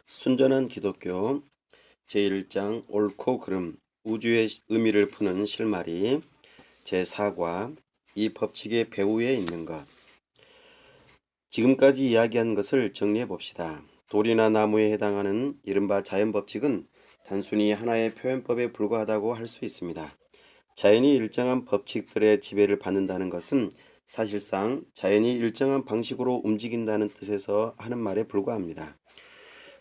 순전한 기독교 제1장 옳고 그름 우주의 의미를 푸는 실마리 제4과 이 법칙의 배후에 있는 것. 지금까지 이야기한 것을 정리해 봅시다. 돌이나 나무에 해당하는 이른바 자연법칙은 단순히 하나의 표현법에 불과하다고 할 수 있습니다. 자연이 일정한 법칙들의 지배를 받는다는 것은 사실상 자연이 일정한 방식으로 움직인다는 뜻에서 하는 말에 불과합니다.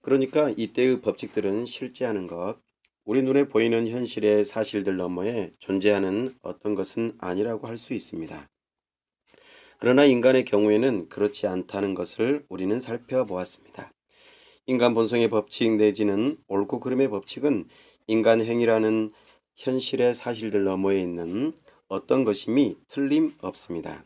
그러니까 이때의 법칙들은 실제하는 것, 우리 눈에 보이는 현실의 사실들 너머에 존재하는 어떤 것은 아니라고 할 수 있습니다. 그러나 인간의 경우에는 그렇지 않다는 것을 우리는 살펴보았습니다. 인간 본성의 법칙 내지는 옳고 그름의 법칙은 인간 행위라는 현실의 사실들 너머에 있는 어떤 것임이 틀림없습니다.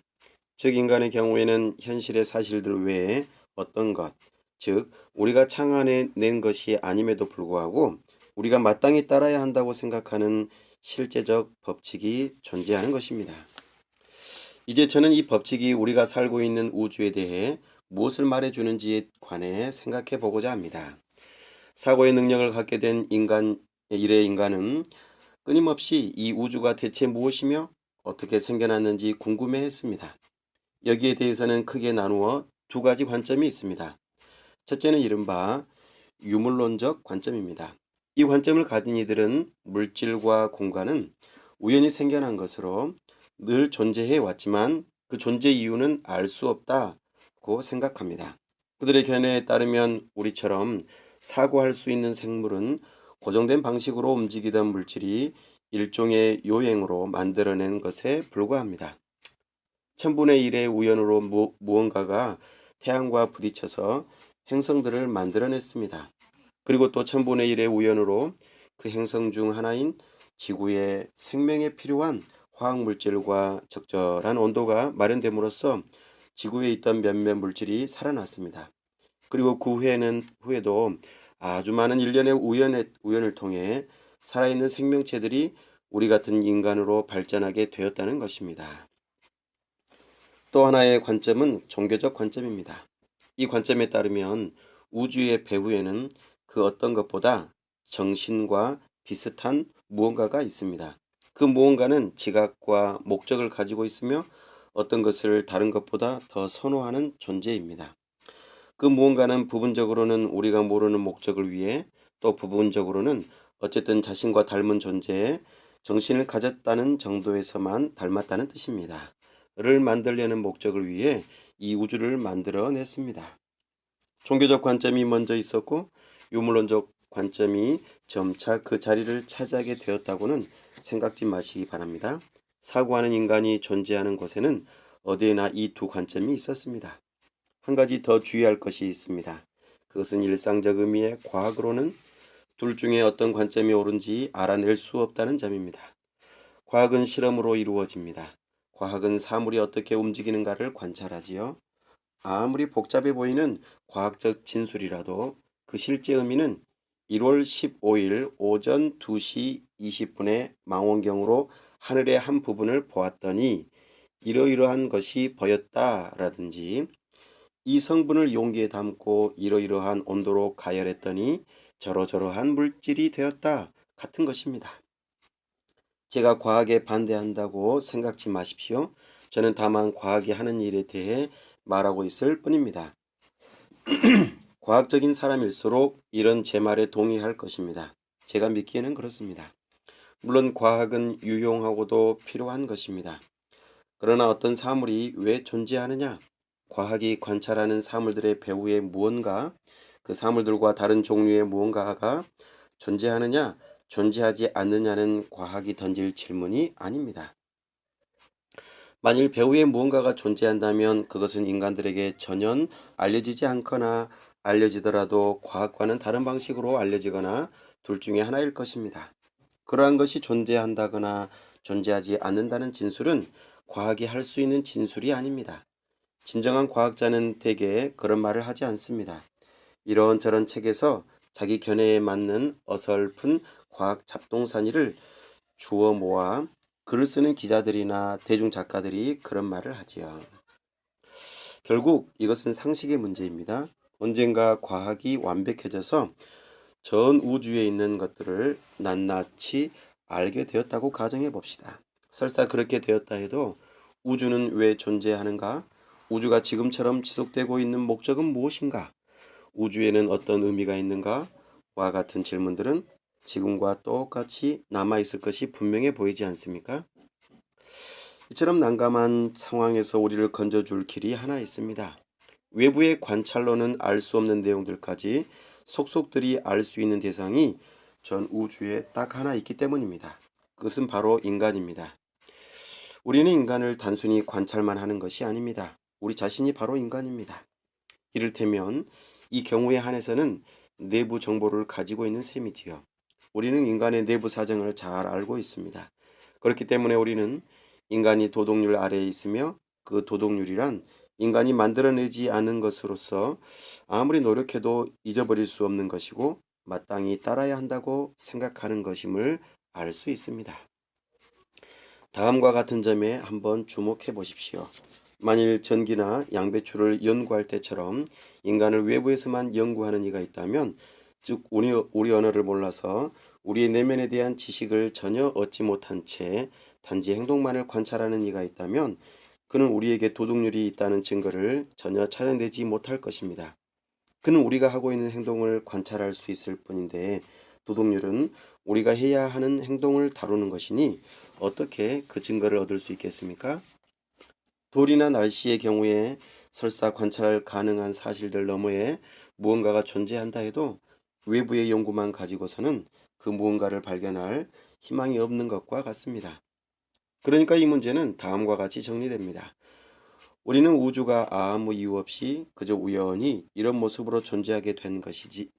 즉 인간의 경우에는 현실의 사실들 외에 어떤 것, 즉 우리가 창안해낸 것이 아님에도 불구하고 우리가 마땅히 따라야 한다고 생각하는 실제적 법칙이 존재하는 것입니다. 이제 저는 이 법칙이 우리가 살고 있는 우주에 대해 무엇을 말해주는지에 관해 생각해 보고자 합니다. 사고의 능력을 갖게 된 인간은 끊임없이 이 우주가 대체 무엇이며 어떻게 생겨났는지 궁금해했습니다. 여기에 대해서는 크게 나누어 두 가지 관점이 있습니다. 첫째는 이른바 유물론적 관점입니다. 이 관점을 가진 이들은 물질과 공간은 우연히 생겨난 것으로 늘 존재해 왔지만 그 존재 이유는 알 수 없다고 생각합니다. 그들의 견해에 따르면 우리처럼 사고할 수 있는 생물은 고정된 방식으로 움직이던 물질이 일종의 요행으로 만들어낸 것에 불과합니다. 천분의 일의 우연으로 무언가가 태양과 부딪혀서 행성들을 만들어냈습니다. 그리고 또 천분의 일의 우연으로 그 행성 중 하나인 지구의 생명에 필요한 화학물질과 적절한 온도가 마련됨으로써 지구에 있던 몇몇 물질이 살아났습니다. 그리고 그 후에도 아주 많은 일련의 우연을 통해 살아있는 생명체들이 우리 같은 인간으로 발전하게 되었다는 것입니다. 또 하나의 관점은 종교적 관점입니다. 이 관점에 따르면 우주의 배후에는 그 어떤 것보다 정신과 비슷한 무언가가 있습니다. 그 무언가는 지각과 목적을 가지고 있으며 어떤 것을 다른 것보다 더 선호하는 존재입니다. 그 무언가는 부분적으로는 우리가 모르는 목적을 위해 또 부분적으로는 어쨌든 자신과 닮은 존재에 정신을 가졌다는 정도에서만 닮았다는 뜻입니다. 를 만들려는 목적을 위해 이 우주를 만들어냈습니다. 종교적 관점이 먼저 있었고 유물론적 관점이 점차 그 자리를 차지하게 되었다고는 생각지 마시기 바랍니다. 사고하는 인간이 존재하는 곳에는 어디에나 이 두 관점이 있었습니다. 한 가지 더 주의할 것이 있습니다. 그것은 일상적 의미의 과학으로는 둘 중에 어떤 관점이 옳은지 알아낼 수 없다는 점입니다. 과학은 실험으로 이루어집니다. 과학은 사물이 어떻게 움직이는가를 관찰하지요. 아무리 복잡해 보이는 과학적 진술이라도 그 실제 의미는 1월 15일 오전 2시 20분에 망원경으로 하늘의 한 부분을 보았더니 이러이러한 것이 보였다라든지 이 성분을 용기에 담고 이러이러한 온도로 가열했더니 저러저러한 물질이 되었다 같은 것입니다. 제가 과학에 반대한다고 생각지 마십시오. 저는 다만 과학이 하는 일에 대해 말하고 있을 뿐입니다. 과학적인 사람일수록 이런 제 말에 동의할 것입니다. 제가 믿기에는 그렇습니다. 물론 과학은 유용하고도 필요한 것입니다. 그러나 어떤 사물이 왜 존재하느냐? 과학이 관찰하는 사물들의 배후에 무언가, 그 사물들과 다른 종류의 무언가가 존재하느냐, 존재하지 않느냐는 과학이 던질 질문이 아닙니다. 만일 배후에 무언가가 존재한다면 그것은 인간들에게 전혀 알려지지 않거나 알려지더라도 과학과는 다른 방식으로 알려지거나 둘 중에 하나일 것입니다. 그러한 것이 존재한다거나 존재하지 않는다는 진술은 과학이 할 수 있는 진술이 아닙니다. 진정한 과학자는 대개 그런 말을 하지 않습니다. 이런저런 책에서 자기 견해에 맞는 어설픈 과학 잡동사니를 주워 모아 글을 쓰는 기자들이나 대중 작가들이 그런 말을 하지요. 결국 이것은 상식의 문제입니다. 언젠가 과학이 완벽해져서 전 우주에 있는 것들을 낱낱이 알게 되었다고 가정해 봅시다. 설사 그렇게 되었다 해도 우주는 왜 존재하는가? 우주가 지금처럼 지속되고 있는 목적은 무엇인가? 우주에는 어떤 의미가 있는가? 와 같은 질문들은 지금과 똑같이 남아있을 것이 분명해 보이지 않습니까? 이처럼 난감한 상황에서 우리를 건져줄 길이 하나 있습니다. 외부의 관찰로는 알 수 없는 내용들까지 속속들이 알 수 있는 대상이 전 우주에 딱 하나 있기 때문입니다. 그것은 바로 인간입니다. 우리는 인간을 단순히 관찰만 하는 것이 아닙니다. 우리 자신이 바로 인간입니다. 이를테면 이 경우에 한해서는 내부 정보를 가지고 있는 셈이지요. 우리는 인간의 내부 사정을 잘 알고 있습니다. 그렇기 때문에 우리는 인간이 도덕률 아래에 있으며 그 도덕률이란 인간이 만들어내지 않은 것으로서 아무리 노력해도 잊어버릴 수 없는 것이고 마땅히 따라야 한다고 생각하는 것임을 알 수 있습니다. 다음과 같은 점에 한번 주목해 보십시오. 만일 전기나 양배추를 연구할 때처럼 인간을 외부에서만 연구하는 이가 있다면, 즉 우리 언어를 몰라서 우리의 내면에 대한 지식을 전혀 얻지 못한 채 단지 행동만을 관찰하는 이가 있다면 그는 우리에게 도덕률이 있다는 증거를 전혀 찾아내지 못할 것입니다. 그는 우리가 하고 있는 행동을 관찰할 수 있을 뿐인데 도덕률은 우리가 해야 하는 행동을 다루는 것이니 어떻게 그 증거를 얻을 수 있겠습니까? 돌이나 날씨의 경우에 설사 관찰 가능한 사실들 너머에 무언가가 존재한다 해도 외부의 연구만 가지고서는 그 무언가를 발견할 희망이 없는 것과 같습니다. 그러니까 이 문제는 다음과 같이 정리됩니다. 우리는 우주가 아무 이유 없이 그저 우연히 이런 모습으로 존재하게 된 것인지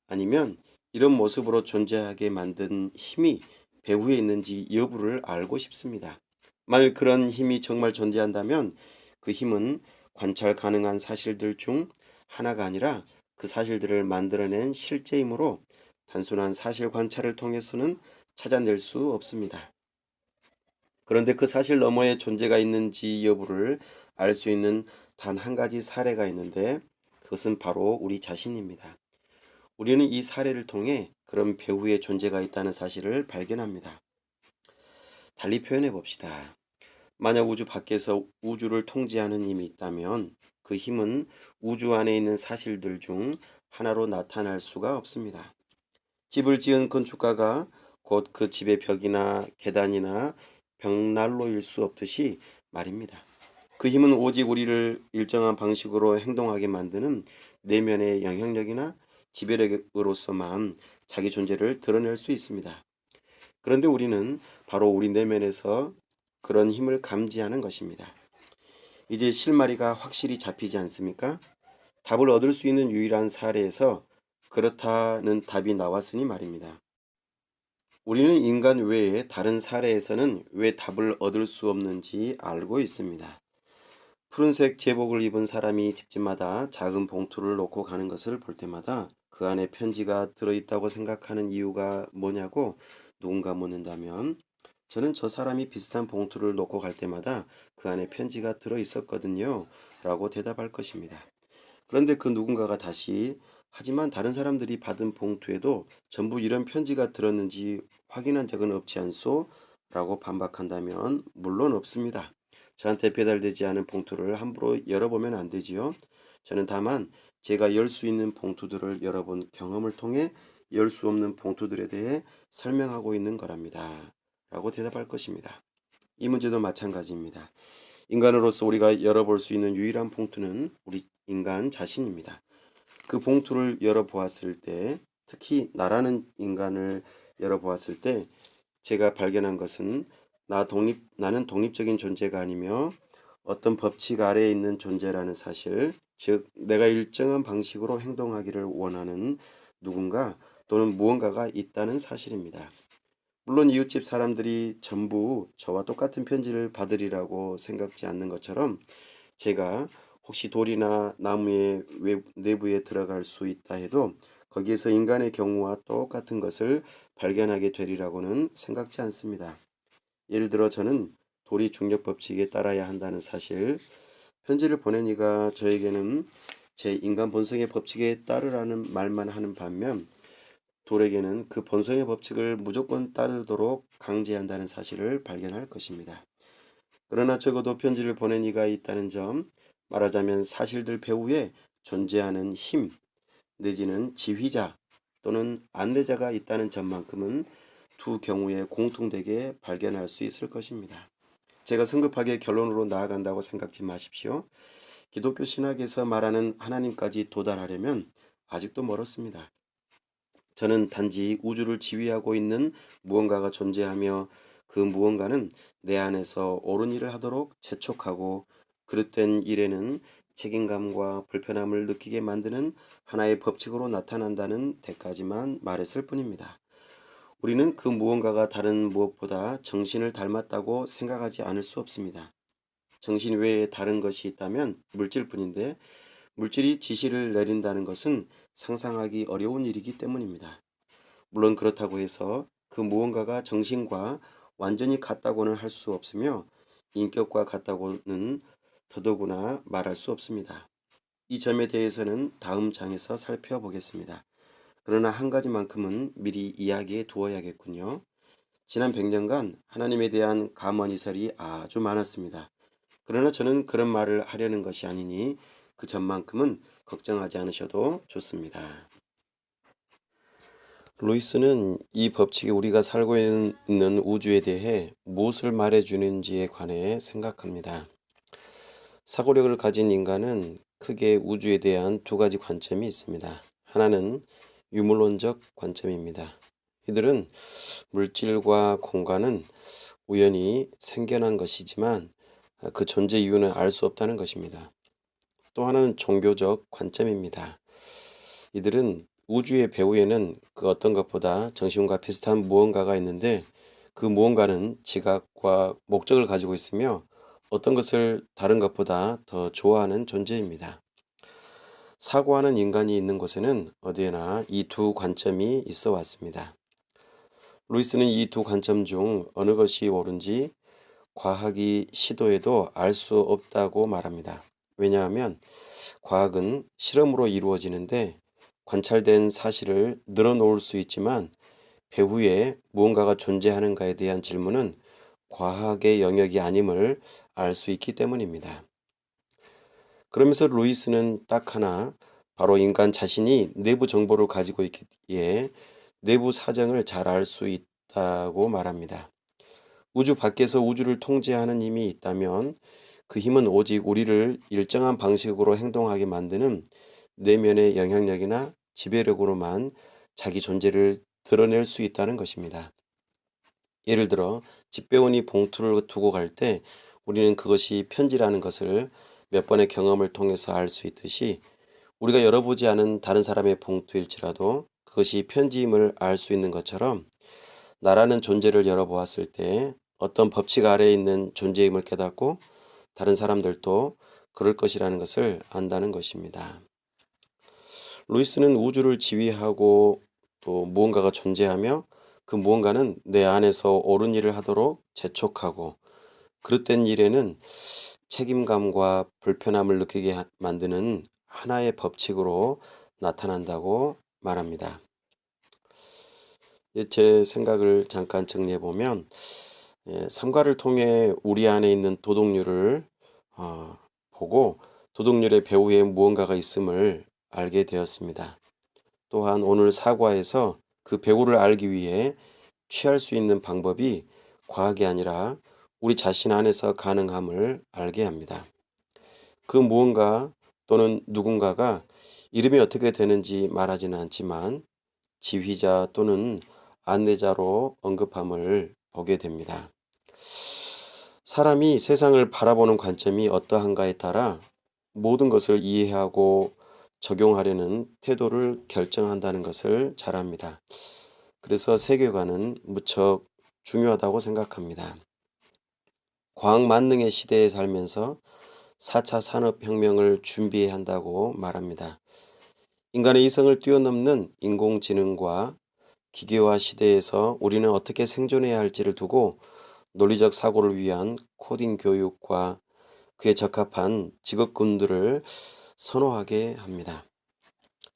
아니면 이런 모습으로 존재하게 만든 힘이 배후에 있는지 여부를 알고 싶습니다. 만일 그런 힘이 정말 존재한다면 그 힘은 관찰 가능한 사실들 중 하나가 아니라 그 사실들을 만들어낸 실제이므로 단순한 사실 관찰을 통해서는 찾아낼 수 없습니다. 그런데 그 사실 너머에 존재가 있는지 여부를 알 수 있는 단 한 가지 사례가 있는데 그것은 바로 우리 자신입니다. 우리는 이 사례를 통해 그런 배후에 존재가 있다는 사실을 발견합니다. 달리 표현해 봅시다. 만약 우주 밖에서 우주를 통제하는 힘이 있다면 그 힘은 우주 안에 있는 사실들 중 하나로 나타날 수가 없습니다. 집을 지은 건축가가 곧 그 집의 벽이나 계단이나 벽난로일 수 없듯이 말입니다. 그 힘은 오직 우리를 일정한 방식으로 행동하게 만드는 내면의 영향력이나 지배력으로서만 자기 존재를 드러낼 수 있습니다. 그런데 우리는 바로 우리 내면에서 그런 힘을 감지하는 것입니다. 이제 실마리가 확실히 잡히지 않습니까? 답을 얻을 수 있는 유일한 사례에서 그렇다는 답이 나왔으니 말입니다. 우리는 인간 외에 다른 사례에서는 왜 답을 얻을 수 없는지 알고 있습니다. 푸른색 제복을 입은 사람이 집집마다 작은 봉투를 놓고 가는 것을 볼 때마다 그 안에 편지가 들어있다고 생각하는 이유가 뭐냐고 누군가 묻는다면 저는 저 사람이 비슷한 봉투를 놓고 갈 때마다 그 안에 편지가 들어있었거든요 라고 대답할 것입니다. 그런데 그 누군가가 다시 하지만 다른 사람들이 받은 봉투에도 전부 이런 편지가 들었는지 확인한 적은 없지 않소? 라고 반박한다면 물론 없습니다. 저한테 배달되지 않은 봉투를 함부로 열어보면 안 되지요. 저는 다만 제가 열 수 있는 봉투들을 열어본 경험을 통해 열 수 없는 봉투들에 대해 설명하고 있는 거랍니다. 라고 대답할 것입니다. 이 문제도 마찬가지입니다. 인간으로서 우리가 열어볼 수 있는 유일한 봉투는 우리 인간 자신입니다. 그 봉투를 열어보았을 때, 특히 나라는 인간을 열어보았을 때 제가 발견한 것은 나는 독립적인 존재가 아니며 어떤 법칙 아래에 있는 존재라는 사실, 즉 내가 일정한 방식으로 행동하기를 원하는 누군가 또는 무언가가 있다는 사실입니다. 물론 이웃집 사람들이 전부 저와 똑같은 편지를 받으리라고 생각지 않는 것처럼 제가 혹시 돌이나 나무의 내부에 들어갈 수 있다 해도 거기에서 인간의 경우와 똑같은 것을 발견하게 되리라고는 생각지 않습니다. 예를 들어 저는 돌이 중력 법칙에 따라야 한다는 사실, 편지를 보낸 이가 저에게는 제 인간 본성의 법칙에 따르라는 말만 하는 반면 돌에게는 그 본성의 법칙을 무조건 따르도록 강제한다는 사실을 발견할 것입니다. 그러나 적어도 편지를 보낸 이가 있다는 점, 말하자면 사실들 배후에 존재하는 힘, 내지는 지휘자 또는 안내자가 있다는 점만큼은 두 경우에 공통되게 발견할 수 있을 것입니다. 제가 성급하게 결론으로 나아간다고 생각지 마십시오. 기독교 신학에서 말하는 하나님까지 도달하려면 아직도 멀었습니다. 저는 단지 우주를 지휘하고 있는 무언가가 존재하며 그 무언가는 내 안에서 옳은 일을 하도록 재촉하고 그릇된 일에는 책임감과 불편함을 느끼게 만드는 하나의 법칙으로 나타난다는 데까지만 말했을 뿐입니다. 우리는 그 무언가가 다른 무엇보다 정신을 닮았다고 생각하지 않을 수 없습니다. 정신 외에 다른 것이 있다면 물질뿐인데 물질이 지시를 내린다는 것은 상상하기 어려운 일이기 때문입니다. 물론 그렇다고 해서 그 무언가가 정신과 완전히 같다고는 할 수 없으며 인격과 같다고는 더더구나 말할 수 없습니다. 이 점에 대해서는 다음 장에서 살펴보겠습니다. 그러나 한 가지만큼은 미리 이야기해 두어야겠군요. 지난 100년간 하나님에 대한 감언이설이 아주 많았습니다. 그러나 저는 그런 말을 하려는 것이 아니니 그 점만큼은 걱정하지 않으셔도 좋습니다. 루이스는 이 법칙이 우리가 살고 있는 우주에 대해 무엇을 말해주는지에 관해 생각합니다. 사고력을 가진 인간은 크게 우주에 대한 두 가지 관점이 있습니다. 하나는 유물론적 관점입니다. 이들은 물질과 공간은 우연히 생겨난 것이지만 그 존재 이유는 알 수 없다는 것입니다. 또 하나는 종교적 관점입니다. 이들은 우주의 배후에는 그 어떤 것보다 정신과 비슷한 무언가가 있는데 그 무언가는 지각과 목적을 가지고 있으며 어떤 것을 다른 것보다 더 좋아하는 존재입니다. 사고하는 인간이 있는 곳에는 어디에나 이 두 관점이 있어 왔습니다. 루이스는 이 두 관점 중 어느 것이 옳은지 과학이 시도해도 알 수 없다고 말합니다. 왜냐하면 과학은 실험으로 이루어지는데 관찰된 사실을 늘어놓을 수 있지만 배후에 무언가가 존재하는가에 대한 질문은 과학의 영역이 아님을 알 수 있기 때문입니다. 그러면서 루이스는 딱 하나, 바로 인간 자신이 내부 정보를 가지고 있기에 내부 사정을 잘 알 수 있다고 말합니다. 우주 밖에서 우주를 통제하는 힘이 있다면 그 힘은 오직 우리를 일정한 방식으로 행동하게 만드는 내면의 영향력이나 지배력으로만 자기 존재를 드러낼 수 있다는 것입니다. 예를 들어 집배원이 봉투를 두고 갈 때 우리는 그것이 편지라는 것을 몇 번의 경험을 통해서 알 수 있듯이 우리가 열어보지 않은 다른 사람의 봉투일지라도 그것이 편지임을 알 수 있는 것처럼 나라는 존재를 열어보았을 때 어떤 법칙 아래에 있는 존재임을 깨닫고 다른 사람들도 그럴 것이라는 것을 안다는 것입니다. 루이스는 우주를 지휘하고 또 무언가가 존재하며 그 무언가는 내 안에서 옳은 일을 하도록 재촉하고 그릇된 일에는 책임감과 불편함을 느끼게 만드는 하나의 법칙으로 나타난다고 말합니다. 제 생각을 잠깐 정리해 보면 삼가를 통해 우리 안에 있는 도덕률을 보고 도덕률의 배후에 무언가가 있음을 알게 되었습니다. 또한 오늘 사과에서 그 배후를 알기 위해 취할 수 있는 방법이 과학이 아니라 우리 자신 안에서 가능함을 알게 합니다. 그 무언가 또는 누군가가 이름이 어떻게 되는지 말하지는 않지만 지휘자 또는 안내자로 언급함을 보게 됩니다. 사람이 세상을 바라보는 관점이 어떠한가에 따라 모든 것을 이해하고 적용하려는 태도를 결정한다는 것을 잘 압니다. 그래서 세계관은 무척 중요하다고 생각합니다. 과학 만능의 시대에 살면서 4차 산업혁명을 준비해야 한다고 말합니다. 인간의 이성을 뛰어넘는 인공지능과 기계화 시대에서 우리는 어떻게 생존해야 할지를 두고 논리적 사고를 위한 코딩 교육과 그에 적합한 직업군들을 선호하게 합니다.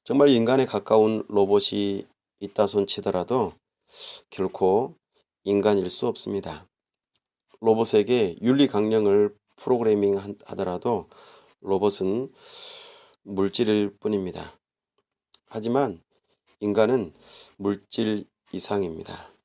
정말 인간에 가까운 로봇이 있다 손치더라도 결코 인간일 수 없습니다. 로봇에게 윤리 강령을 프로그래밍 하더라도 로봇은 물질일 뿐입니다. 하지만 인간은 물질 이상입니다.